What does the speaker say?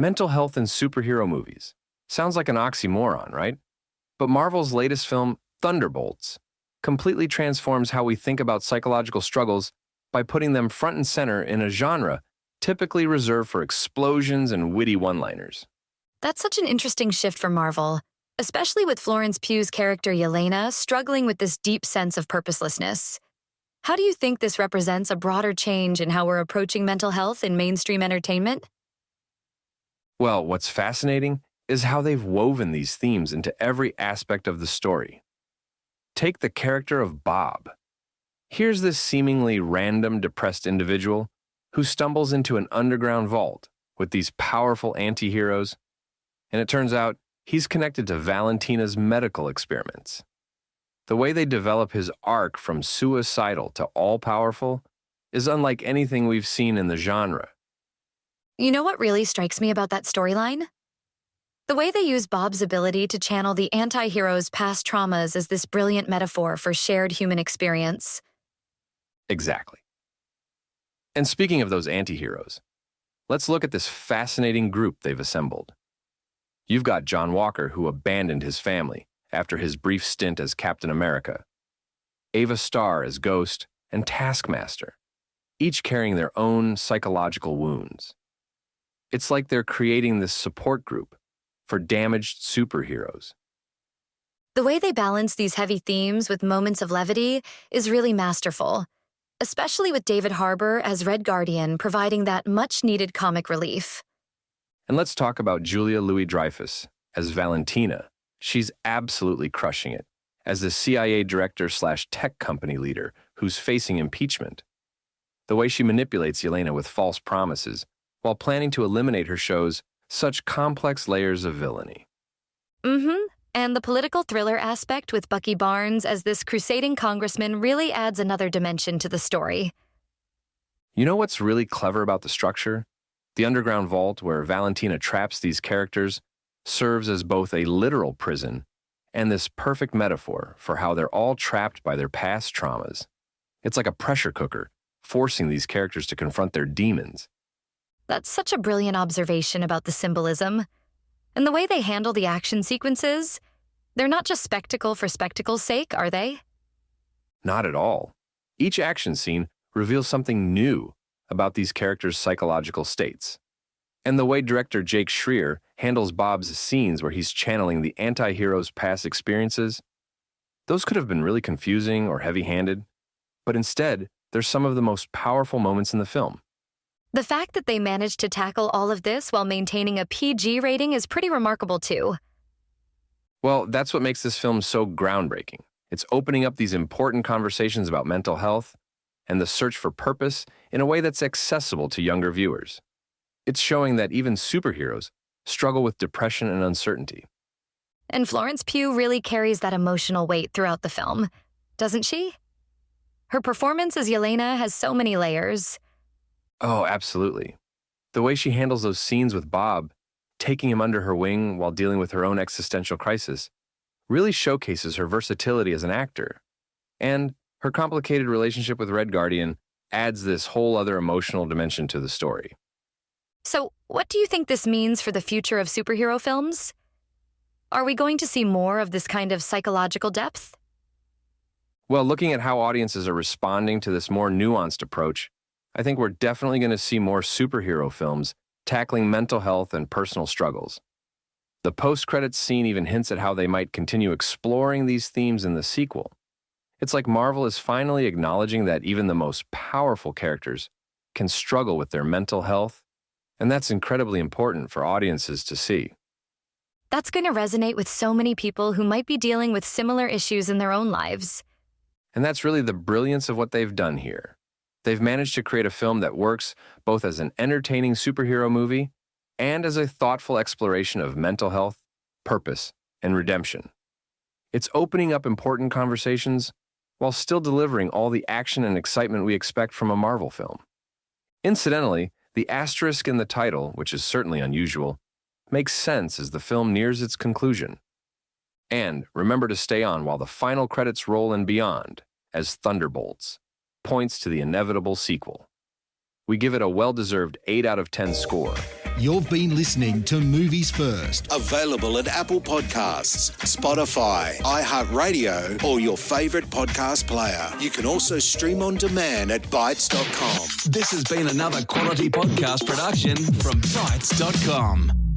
Mental health in superhero movies. Sounds like an oxymoron, right? But Marvel's latest film, Thunderbolts, completely transforms how we think about psychological struggles by putting them front and center in a genre typically reserved for explosions and witty one-liners. That's such an interesting shift for Marvel, especially with Florence Pugh's character Yelena struggling with this deep sense of purposelessness. How do you think this represents a broader change in how we're approaching mental health in mainstream entertainment? Well, what's fascinating is how they've woven these themes into every aspect of the story. Take the character of Bob. Here's this seemingly random, depressed individual who stumbles into an underground vault with these powerful anti-heroes, and it turns out he's connected to Valentina's medical experiments. The way they develop his arc from suicidal to all-powerful is unlike anything we've seen in the genre. You know what really strikes me about that storyline? The way they use Bob's ability to channel the anti-hero's past traumas as this brilliant metaphor for shared human experience. Exactly. And speaking of those anti-heroes, let's look at this fascinating group they've assembled. You've got John Walker, who abandoned his family after his brief stint as Captain America, Ava Starr as Ghost, and Taskmaster, each carrying their own psychological wounds. It's like they're creating this support group for damaged superheroes. The way they balance these heavy themes with moments of levity is really masterful, especially with David Harbour as Red Guardian providing that much-needed comic relief. And let's talk about Julia Louis-Dreyfus as Valentina. She's absolutely crushing it as the CIA director/tech company leader who's facing impeachment. The way she manipulates Yelena with false promises while planning to eliminate her shows such complex layers of villainy. And the political thriller aspect with Bucky Barnes as this crusading congressman really adds another dimension to the story. You know what's really clever about the structure? The underground vault where Valentina traps these characters serves as both a literal prison and this perfect metaphor for how they're all trapped by their past traumas. It's like a pressure cooker, forcing these characters to confront their demons. That's such a brilliant observation about the symbolism. And the way they handle the action sequences, they're not just spectacle for spectacle's sake, are they? Not at all. Each action scene reveals something new about these characters' psychological states. And the way director Jake Schreier handles Bob's scenes where he's channeling the anti-hero's past experiences, those could have been really confusing or heavy-handed, but instead, they're some of the most powerful moments in the film. The fact that they managed to tackle all of this while maintaining a PG rating is pretty remarkable too. Well, that's what makes this film so groundbreaking. It's opening up these important conversations about mental health and the search for purpose in a way that's accessible to younger viewers. It's showing that even superheroes struggle with depression and uncertainty. And Florence Pugh really carries that emotional weight throughout the film, doesn't she? Her performance as Yelena has so many layers. Oh, absolutely. The way she handles those scenes with Bob, taking him under her wing while dealing with her own existential crisis, really showcases her versatility as an actor. And her complicated relationship with Red Guardian adds this whole other emotional dimension to the story. So, what do you think this means for the future of superhero films? Are we going to see more of this kind of psychological depth? Well, looking at how audiences are responding to this more nuanced approach, I think we're definitely going to see more superhero films tackling mental health and personal struggles. The post-credits scene even hints at how they might continue exploring these themes in the sequel. It's like Marvel is finally acknowledging that even the most powerful characters can struggle with their mental health, and that's incredibly important for audiences to see. That's going to resonate with so many people who might be dealing with similar issues in their own lives. And that's really the brilliance of what they've done here. They've managed to create a film that works both as an entertaining superhero movie and as a thoughtful exploration of mental health, purpose, and redemption. It's opening up important conversations while still delivering all the action and excitement we expect from a Marvel film. Incidentally, the asterisk in the title, which is certainly unusual, makes sense as the film nears its conclusion. And remember to stay on while the final credits roll and beyond, as Thunderbolts points to the inevitable sequel. We give it a well-deserved 8 out of 10 score, You've been listening to Movies First. Available at Apple Podcasts, Spotify, iHeartRadio, or your favourite podcast player. You can also stream on demand at Bytes.com. This has been another quality podcast production from Bytes.com.